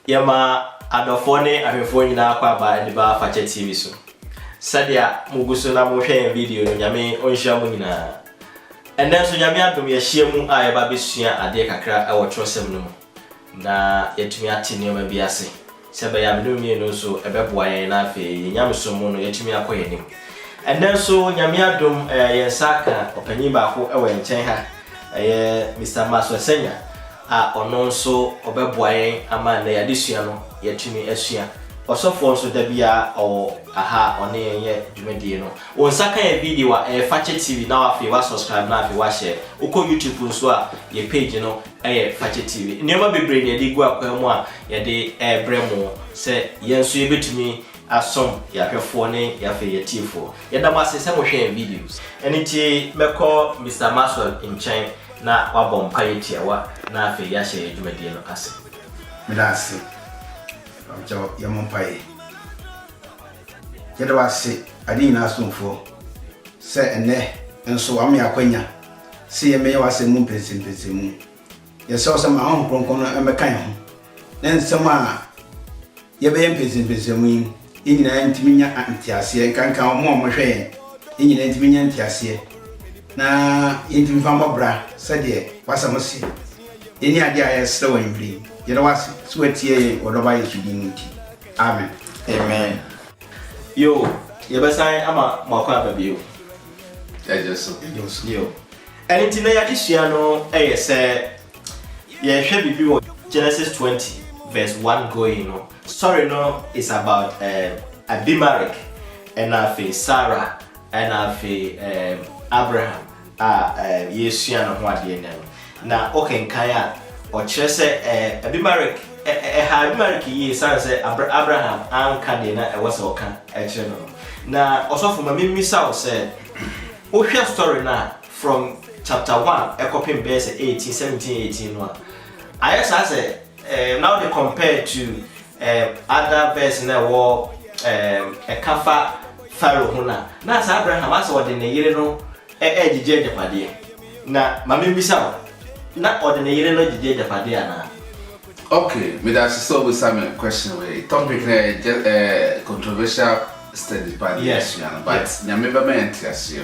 Yama adofone ahwefo nyina kwa ba de ba Fache TV so. Sadia muguso na mo hwe video no nyame onhia mu nyina. Enden so nyame adom ye hia mu a ye ba besua ade kakra e wo trosem no mu. Na yetumi ate ne ma bi ase. Sebe ya me no so ebeboa ye na afi nyame so mu no yetumi akoye nim. Enden so nyame adom ye saka opanyi ba ko e wo nchen ha. Mr. Maso Senya ono nso obeboa yen ama na yadesua no yetumi asua osofo nso da bia aha one ye dwumedie no won saka ya video wa Fache TV na afi wa subscribe na afi wa share uko YouTube nso a ye page no Fache TV nioma bebre ne de gu akwa mu a ye de bremo se yenso ye betumi asom ya hwefo ne ya fe ye tifo ye da ma se mo hwe videos eniti meko Mr. Maso nchen na wabompa yetiawa na afi ya hye dwumadie no ase medase amcho yamompai yeda wase adi na asomfo se ene enso am yakwanya se ye meye wase mu pese mu ye se osama hon kronkron no emekan ho na nsem a ye be pese mu nyina ntiminya antiase kankan mo hwe nyina ntiminya antiase na yentimi famba bra sade wasamosi eni ade ayesre wanbri yeda wase suwatie wodoba yesudinti amen amen yo yebesan ama mwakwa babio yo anything na yadesua no se ye hwe bibi wo Genesis 20 verse 1 going no story no is about Abimelech and afi Sarah and afi Abraham yesua no ho ade na okenkan a o kire se Abimelech Abimelech yi sanse Abraham anka de na e wose oka e kire no na osofo ma mimisa o se o hwe story na from chapter 1 ekopim verse 18 17 18 no ayesa se now they compare to other verse na wo kafa Pharaoh huna na sa Abraham asa wode ne yire no ejije japade na mamimisa na ode ne yire no jije japade ana. Okay, me that's so with some question way topic controversial study by yes but nyame ba me entiase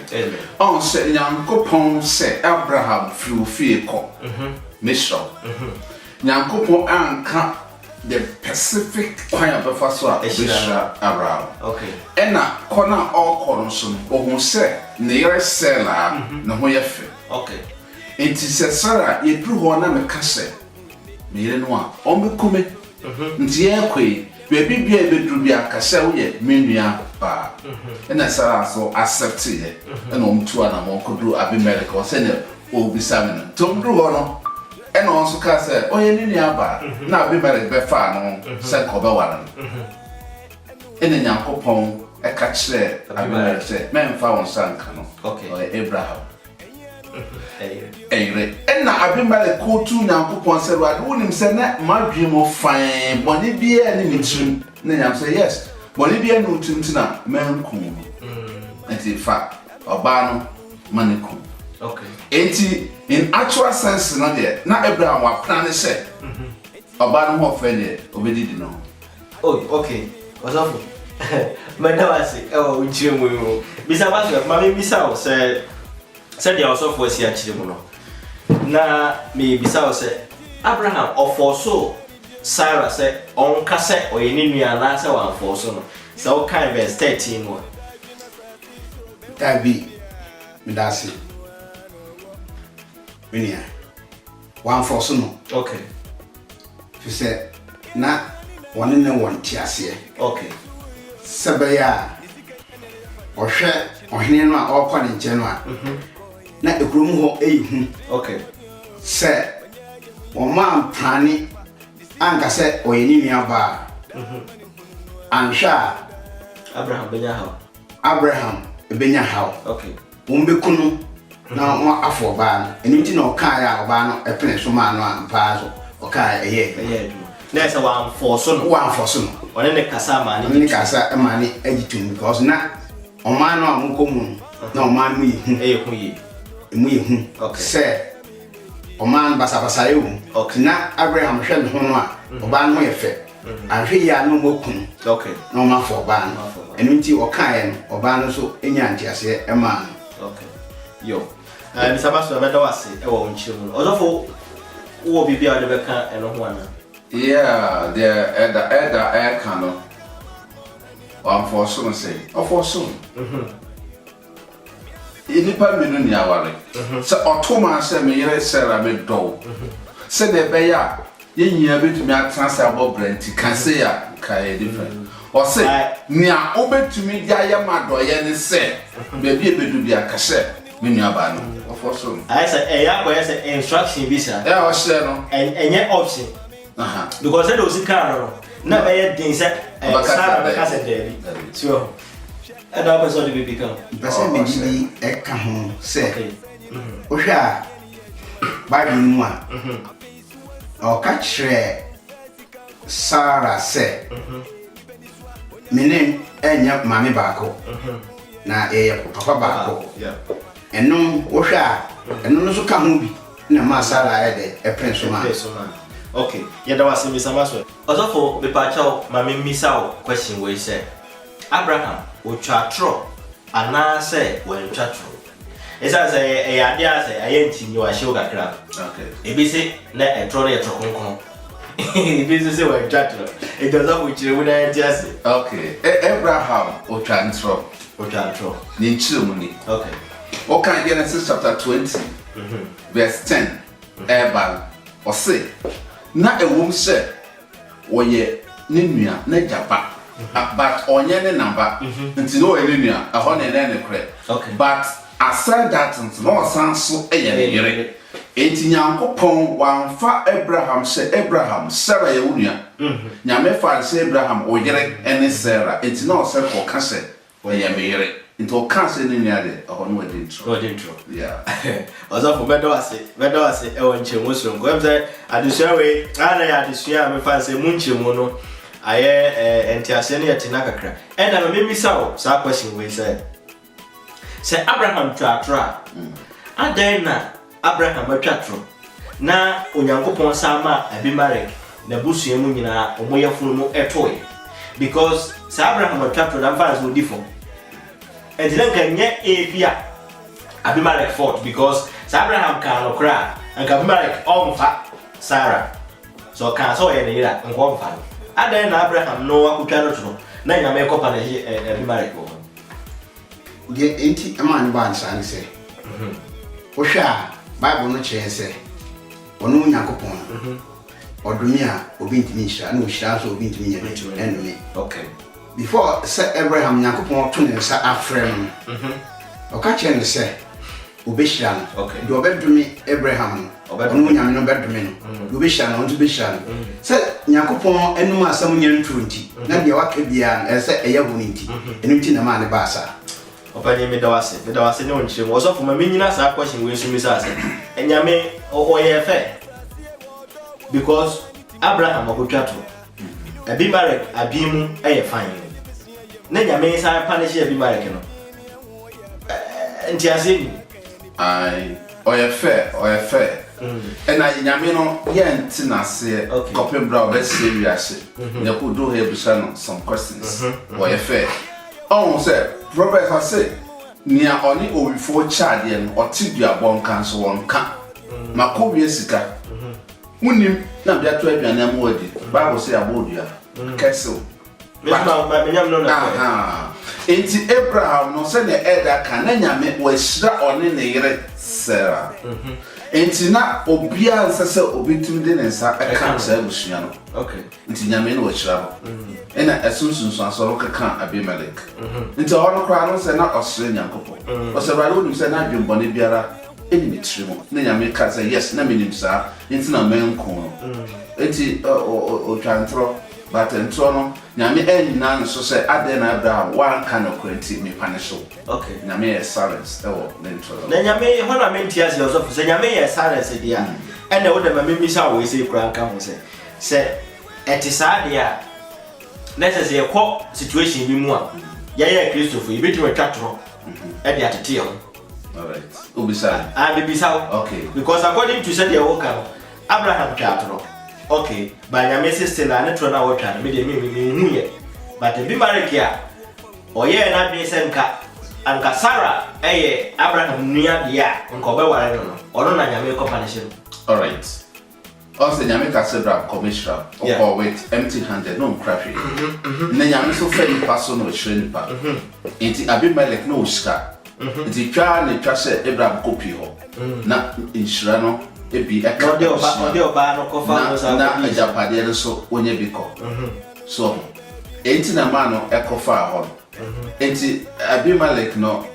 on say nyankopon say Abraham fie ko mission nyankopon anka the Pacific kwanya befa so a Bishra Abraham. Okay. Ena kona all so ohun se ne yere sela na ho ye fe. Okay. Enti se Sarah ye dru ho na me ka se me yere no a o me kume. Nti ye kwei be bibia be dru bia ka se wo ye menua ba. Ena Sarah so accept ye. Ena o mtu ana mo kodru Abimelech o se ne o bisame no. Tom dru ho no and also can say, oh, you need aba. Now be married by far no, said Cobawan. In the Yanko Pong, a catch there, I mean, say, man found son, okay, or Abraham. And now I've been by the court to Yanko Pong said, I wouldn't say that my dream of fine, Bonnie be any mission. Then I say, yes, Bonnie be a new tuna, man cool. And in fact, Obano, money cool. Okay. Enti in actual sense no there na Abraham wa plan say oba no ho fe there obedi di no. Oh okay. Osofo. Madam say o nchire mu. Bisa ba so ma me bisa o say dia osofo asi a chire mu no. Na me bisa o say Abraham ofoso Sarah say on ka say oyeni nua na say wan foso no. So kind verse 13 mo. Tabi midasi Minia. One for no. Okay. She said, na one in the one tiasie. Okay. Sabaya or share or hinna or calling general. Na a groom ho a okay. Say, one man planning and said, or any bar. And sha Abraham Benyaho. Abraham Benyaho. Okay. Umbekunu. Na mo afọ ba no eni ti na okan ya oba no epene so ma no ampa so okan eye na esa wan forso no one ne kasa ma ne kasa ma ne agitum because na o ma no amukomu na o ma mu yi mu yi okay se o ma basa ye wu okay na Abraham hwe ne ho no a oba no ye fe ahwe ya no mokun okay no ma for ban enu nti okae no oba no so enya ntiase e ma okay yo Mr. Basso beda wase e wo nchimu ozofo wo bibia de beka eno ho ana yeah the kind of for some say for some inipa menu ni aware se otoma se me yere sera me do se de be ya ye nyia betumi atransa abo brand kan se ya kai different o se nia obetumi dia ya mado ye ne se be bi ebedu bia ka se me nua ba no for some I say ya ko say instruction bi sa o se no enye option because they don't see car no na be ye din se sa be ka se dey sure and that was all the baby come person me di e ka ho se o hwa ba bi mu a o ka kire Sarah se menen enya mami baako na papa baako eno o hwa eno no so ka ho bi na ma Sarah e de e prince man okay yeda wase Mr. Basso ozofo be pa chao mami misao question we say Abraham o twatro ana say when twatro esa say e ade ase ayenti ni wa show kakra okay ebi se na e tro na e tro konkon ebi se when twatro e dozo mo chire wo na enti ase okay Abraham o twatro ni chire mu ni okay okay Genesis chapter 20 verse 10 Abel o say na ewom se woye ne nua na jaba but onye ne namba nti no ye ne nua aho ne ne kre okay but aside that nti no san so eye ne yere enti Nyankopon wanfa Abraham se Abraham Sarah ye wunua nyame fa se Abraham o yere ene Sarah enti no se ko ka se oye me yere nti o ka se ne nua de aho no dintro yeah ozofo bedo ase e won chemu so ngo em say adusua we ana ya adusua me fa se mu nchemu no aye entiase ne yetina kakra e na me misa o sa question we say Abraham twatra adan na Abraham atwatro na Onyankopon sama Abimelech na busua mu nyina omoyefunu mu etoy because sa Abraham atwatro na fa so difo and then can ye ebia Abimelech fought because Abraham can okra and Abimelech omfa Sarah so can so ye nira nko omfa adan na Abraham no akutwa no to na nyame kopa na Abimelech wo de enti amane ba nsan se o hwa Bible no kire se onu Nyankopon odumi a obi ntimi hira na o hira so obi ntimi nye enumi okay before say Abraham Nyankopon to ne nsa afrem oka kire ne se obehira no okay do obedumi Abraham onu nyame no bedumi no obehira no onto behira no se Nyankopon enum asam nye ntrunti na de waka bia se eya hu nti enunti na ma ne ba sa opani me dawase ne onchire mo so fuma menyina sa question we sumi sa se enyame oye fe because Abraham akotwato Abimelech abimu eye fine na nyame sa punish Abimelech no entiase ni ai oye fe ena nyame no ye ntina se kopem bra o be serious ne ko do he bisa no some questions oye fe on say Robert has said nia oni owifo charge no otidua bon kan so won ka makowie sika munim na bia to aduane am wadi Bible say abodua kessel menyam no na enti Abraham no say ne elder kan na nyame wa hira oni ne yere Sarah enti na obia nsese obitum de ne nsa eka nsa abusua no okay enti nyame no wa hira no ena esunsun asoro kaka Abimelech nti ono kra no se na osre Nyankopon o se baro nu se na dwembone biara eni mitrimo na nyame ka se yes na menim sa nti na menko enti o twantro but ntro no nyame enna nso se ade na Abraham wan ka no kwenti me panisho okay nyame e silence ewo ntro na nyame hona mentias yo so se nyame e silence dia ena wo de mamimisa wo se kura nka ho se etisa dia let's say a situation bi mu a ya Christopher you betu twatro e dey atete yo all right ubisa bibisa okay because according to said your work Abraham twatro okay but nyame sister na ne tro na wo twa me de me hu ye but bi marek ya oye na bi se nka Sarah Abraham nua dia nka obeware no ono na nyame ko punish. All right. Also nyame ka sebra commissioner or with empty handed no crappy. Na nyame so fa ni paso no hire ni pa. Enti Abimelech no shika. Enti twa ne twa se Abraham copy ho. Na inshira no ebi eka de oba no ko fa no sa na ajapade no so onye bi ko. So enti na ma no ekofa ho. Enti Abimelech no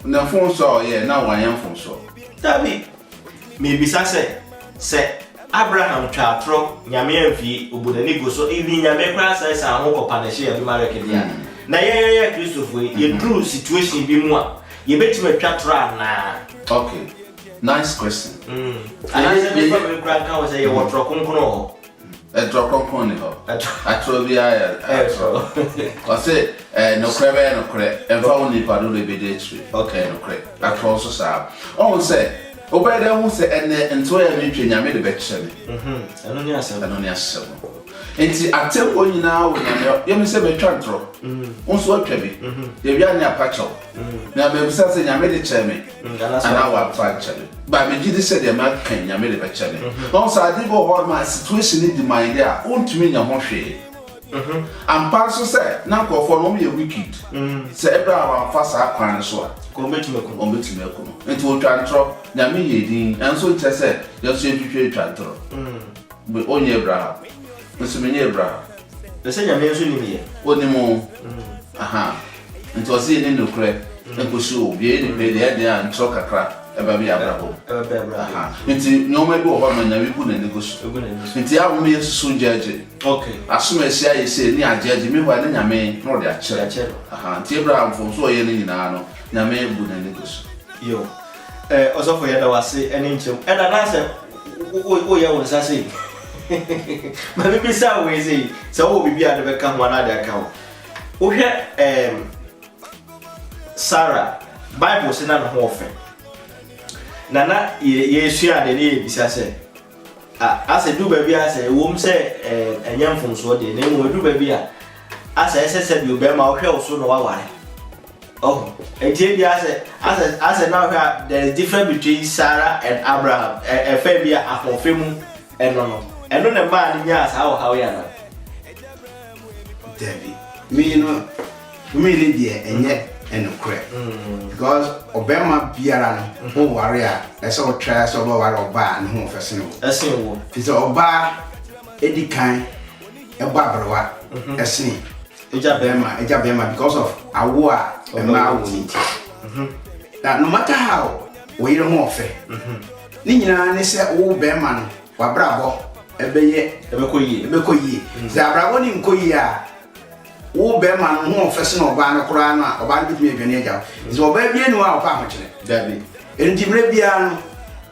na fon so ye na wan fon so. Dabi me bisa se Abraham twatro nyame amfi obodani go so ebi nyame kwa sai sa ho ko punish Abimelech dia. Na ye Christopher ye true situation bi mu a ye betima twatro na. Okay. Nice question. And I said we crank out say you want to konkono. A drop component ho. Atro bi aya. I say no crebe no cre. E fa woni padu le bedetri. Okay no cre. Atro so sa. On say obede hu say ene nto ya me twanyame de bekye me. Eno ni asem. Enti atem onyina wo nyame ye me se betwa ntro. Unso atwa bi. Ye bia ne apacho. Na be busa se nyame de kye me. Ana wa apacho. Ba me gidi se de ma kan nyame de bekye me. On sa di go hor ma situation ni di mind ya. Ontumi nya ho hwe. Ampa so se na nkofo no me wicked. Se ebra wa fa sa kwan so a. Ko betime ko. Enti wo twa ntro nyame ye din. Enso nche se ye so etwetwe twa ntro. Be onye Abraham. Nsumenye Abraham. Ese nyame nso ni me. Onimu. Aha. Nti osi ni nokre. Enkosu obi ni be de de an tro kakra. Eba bi Abraham. Aha. Nti nyoma bi oba manya bi bu na ni gosu. Nti awu me yesusu jaje. Okay. Asuma esia yese ni ajaje me hwa ni nyame no de akere. Aha. Nti Abraham fo so ye ni nyina no. Nyame bu na ni gosu. Yo. Osofo ye da wase eni nchem. Eda na se wo ye won sase. Ma bibi sa we say so wo bibi ade be ka ho na ade ka ho. Wo hwe Sarah Bible se na no ho ofe. Nana ye sua de ne bisa se ase du ba bi ase wo se enyam fonso de ne wo du ba bi a ase ese bi obe ma wo hwe wo so no wa ware. Oh, etie bi ase now there is difference between Sarah and Abraham. Efe bi afofemu eno ne ma ni nya asa how ya na. David. Me really dear enye enokre. Because obema biara no ho ware a ese o try so ba ware oba ne ho fese no. Ese wo. Fise oba edikan eba abrewa ese eja bema because of awo a ema awo ni ti. That no matter how we don't offer. Ni nyina ne se wo bema no wa brabo ebeko yi. Za brabo ni nkoyi a wo bema no ho ofese no oba no kura na oba no bitime adwane agya. Ze oba bia ni wa opa ahokere. David. Entimre bia no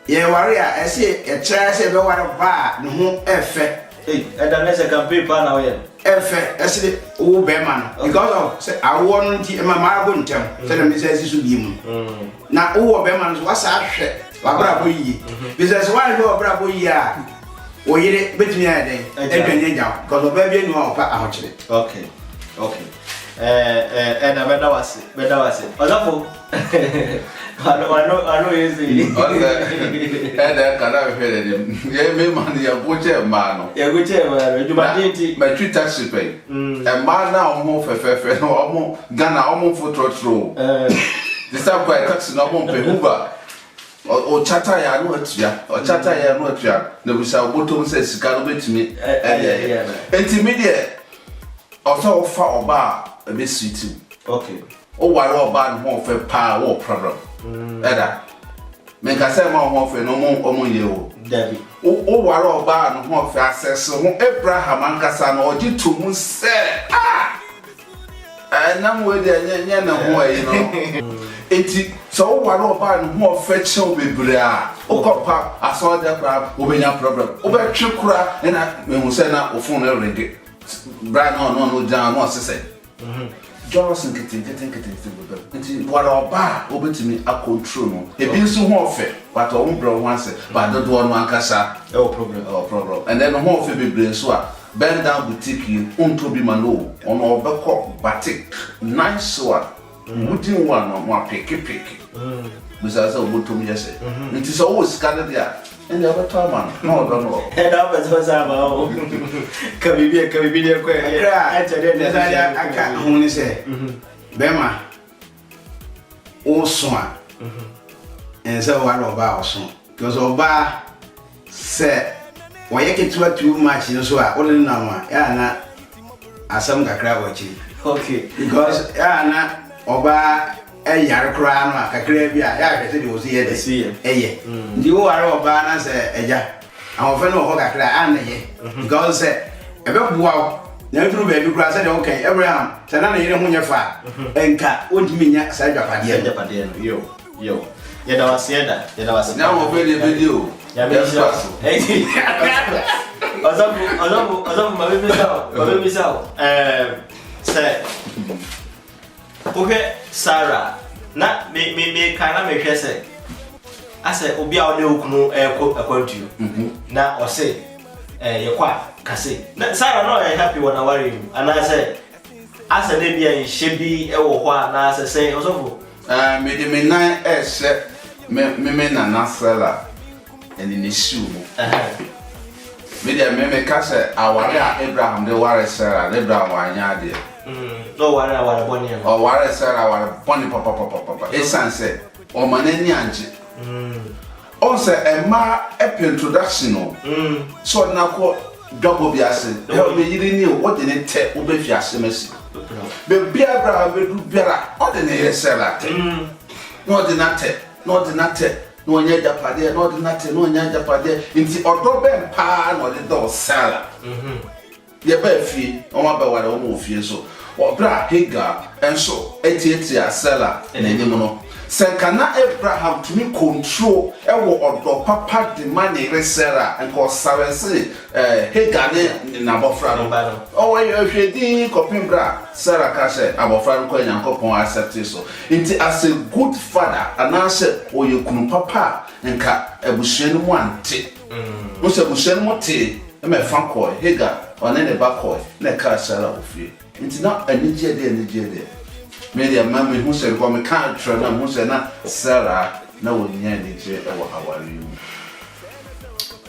ye ware a ese e try se be ware ba no ho efe. Eda ne se campaign pa na we. Efe ese wo bema no because of say awo no nti ma marabo ntem se dem se sisu bi mu. Na wo bema no wasa ahwe wa brabo yi. Because why go brabo yi a o yire betumi ade adwane agya because oba bia ni wa opa ahokere. Okay. Na beda wase. Ozafo. I know easy. Eda kana fere dem. Ye me man ya goche ma no. Ya goche ma no. Jubadenti. Ma twi taxi pay. E ma na omo fefefe no omo Ghana omo fotrotro. The same by taxi no omo pe Uber. O chata ya no atua. Na bisa bottom say sika no betimi. Enti media also offer oba a bit sweet. Okay. O ware oba no ho fe pa wo problem. Eda. Men ka say ma ho fe no mo ye o. David. O ware oba no ho fe access ho Abraham ankasa no oji to mu say na mo we de nya na ho ayi no. Enti so ware oba no ho fe chew bebre a o kopa aso de kra o be nya problem. O be twe kra na me hu say na o phone no ring. Brian no down no say. Johnson getting nti wala oba obetimi a control no ebi nso ho ofe but o mbro once but do do no ankasa problem and then ho ofe bebre nso a bend down boutique you unto be mano ono obekọ batik nice one wouldn't one no more pick because obotom yese nti so wo sika dia and the other time no don't know and up as was about kabibia ko I tell you that I can't only say Bema o so and so one about so because oba say why you get too much so only now ya na asam kakra wachi okay because ya na oba yare kra no kakra bia ya hwese de osi ye de eye ndi wo are oba na se eja awon fe no ho kakra an ye because say ebe buwa na duru be bi kra say de okay Abraham say na yire ho nyefa enka odimi nya say japade no yo ye da wase na wo be the video ya be so Ozambu mabe sao say okay Sarah na me kana me hwese ase obi a ode okunu akwantu na o say ye kwa kase na Sarah no happy when I worry and I say ase de bia nhyebi e wo ho na ase say Ozambu me de me nan me na nasela eni ne shoe me de me kase aware a Abraham de ware Sarah Abraham wanya de no ware boni e o ware Sarah ware boni papa esanse o manani anje on se ema introduction no so na ko double biase e me yiri ni o de ne te o be fiase mesi be bia Abraham be du biara o de ne Sarah te no de na te no nya japade no de na te no nya japade nti odo be pa no de do Sarah ye ba fi o ma ba ware o mo fie so o bra Hagar enso etieti Sarah na ni mo no senkana Abraham to me control e wo odo papa de mani Sarah and ko sawense Hagar ne na bofra no o we hwedi kopim bra Sarah ka se abofra no ko Nyankopon accept so nti as a good father anase o ye kunu papa nka abusuanu mu ante mo se abusuanu mo te e me fa ko Hagar one ne ba ko na ka Sarah ofie nti na anije de media mama who said go me can't try na who said na Sarah na wonya anije e wo hawari mu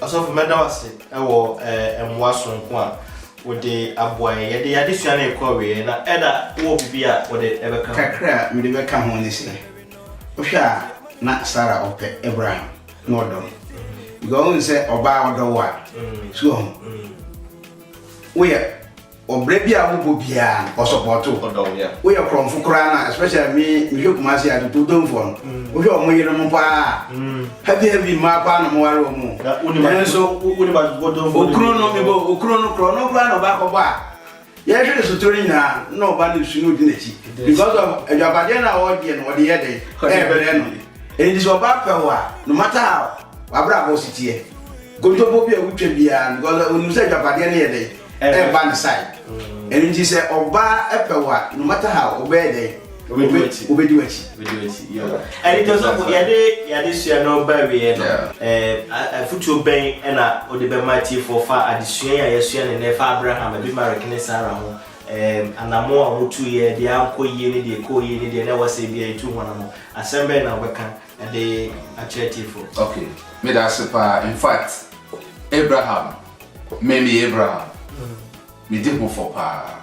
aso meda wase e wo emwa sonko a wode aboa ye de yade sua na ekɔwe na eda wo bibia wode ebeka kakra me de beka ho ne se o hwa na Sarah ope Abraham no do go on say oba odo wa so we obre bia wo bobia o support odo ya we are from fukura na especially me hwekumasi atutu domfo o hwe o mo yire mo pa heavy ma pa no mo ware o mu na uni so uni ba domfo okro no me bo okro no ba ko ba ye hwe so tori na no ba ni sunu di nachi because of ejabade na o die no de ye de e bere no e di so ba pe wa no matter how abra go sitie gojo bo bia wutwa bia because onu se ejabade na ye de e ba ni side and it is oba epewa no matter how obey dey obedi wachi yo and it also yade sua no ba we futu ben na ode be mati for fa adesua ya yesua ne fa Abraham be mark ne Sarah ho anamo a mutu ye de anko ye ne de ko ye ne de na wase bia etu ho na mo asembe na obeka de attractive okay me da sepa in fact Abraham me did more for pa.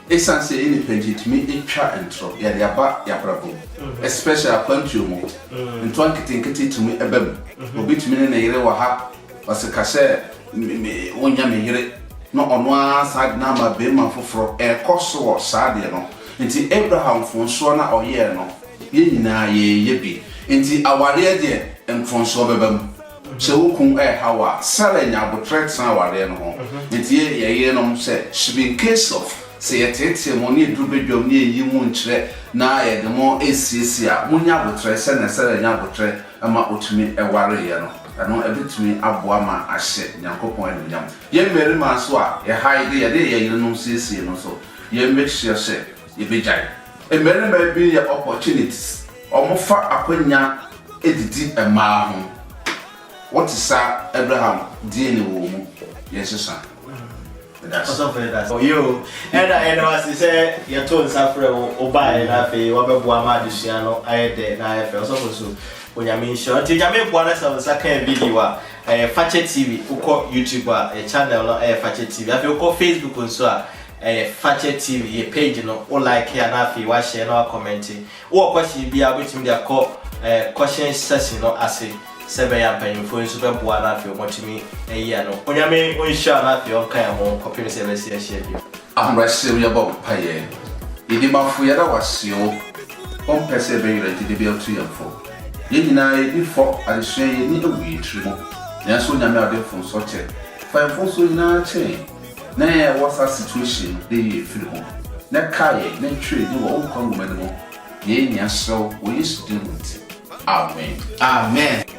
Essence any page me etwa entro ya de aba ya brabo. Especially upon you mo. Nto anketenkete to me ebem. Obi to me na yire wa ha. Wase ka se me wonya me yire. No ono asad na ma be ma foforo e koso sa de no. Nti Abraham fonso na oye no. Ye nyina ye bi. Nti aware de enfonso bebam. Se wukun hawa Sarah nya botre tsan ware no ho nti ye no se should be in case of say yetete mo ne dubedwom ne yi mu nkyere na ye de mo esiesi a munya botre se na Sarah nya botre ama otumi ware ye no ano ebitumi aboa ma ahye Nyankopon anunyam ye mmeri ma so a ye haide ye de ye no siesi no so ye make sure say ye be jai e mere me be your opportunities omofa akwanya edidi ema ho what is that Abraham die ne wo mu yes sir also for that oh you and was say you told safre o buy na fe wo be boa ma adusua no ayede na ayefe also so onyame nsho nti nyame boa na sa kan video a Fache TV uko YouTube a channel no Fache TV afi uko Facebook nso a Fache TV ye page no o like ya na afi wa share na comment wo question bia betimi dia call question session no ase sebe ya mpanyimfo nso be boa na afi omotimi eya no onyame onsha na afi onka ya mo copy se se share bio amrase ya bob paye yedi mafu ya da wasio on pese be yire ti de be otu yamfo yedina yedi fo adesua yeni ewi trimo na so nyame ade fon so che fa fon so na che na e wasa situation dey feel ho na kai na twe ni wo on kon mo ye nya so wo yesu din amen Amen.